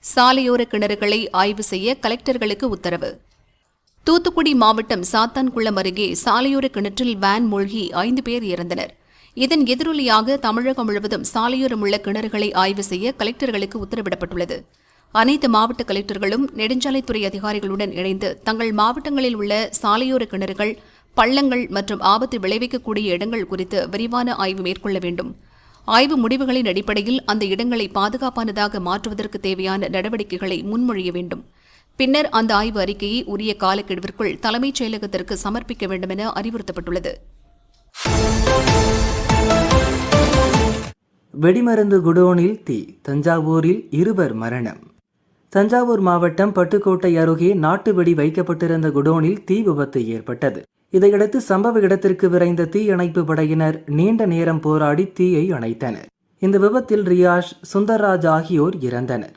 சாலையோர கிணறுகளை ஆய்வு செய்ய கலெக்டர்களுக்கு உத்தரவு. தூத்துக்குடி மாவட்டம் சாத்தான்குளம் அருகே சாலையோர கிணற்றில் வேன் மூழ்கி 5 பேர் இறந்தனர். இதன் எதிரொலியாக தமிழகம் முழுவதும் சாலையோரம் உள்ள கிணறுகளை ஆய்வு செய்ய கலெக்டர்களுக்கு உத்தரவிடப்பட்டுள்ளது. அனைத்து மாவட்ட கலெக்டர்களும் நெடுஞ்சாலைத்துறை அதிகாரிகளுடன் இணைந்து தங்கள் மாவட்டங்களில் உள்ள சாலையோர கிணறுகள், பள்ளங்கள் மற்றும் ஆபத்து விளைவிக்கக்கூடிய இடங்கள் குறித்து விரிவான ஆய்வு மேற்கொள்ள வேண்டும். ஆய்வு முடிவுகளின் அடிப்படையில் அந்த இடங்களை பாதுகாப்பானதாக மாற்றுவதற்கு தேவையான நடவடிக்கைகளை முன்மொழிய வேண்டும். பின்னர் அந்த ஆய்வு அறிக்கையை உரிய காலக்கெடுவிற்குள் தலைமைச் செயலகத்திற்கு சமர்ப்பிக்க வேண்டும் என அறிவுறுத்தப்பட்டுள்ளது. வெடிமருந்து குடோனில் தீ, தஞ்சாவூரில் 2 மரணம். தஞ்சாவூர் மாவட்டம் பட்டுக்கோட்டை அருகே நாட்டு வெடி வைக்கப்பட்டிருந்த குடோனில் தீ விபத்து ஏற்பட்டது. இதையடுத்து சம்பவ இடத்திற்கு விரைந்த தீயணைப்பு படையினர் நீண்ட நேரம் போராடி தீயை அணைத்தனர். இந்த விபத்தில் ரியாஷ், சுந்தர்ராஜ் ஆகியோர் இறந்தனர்.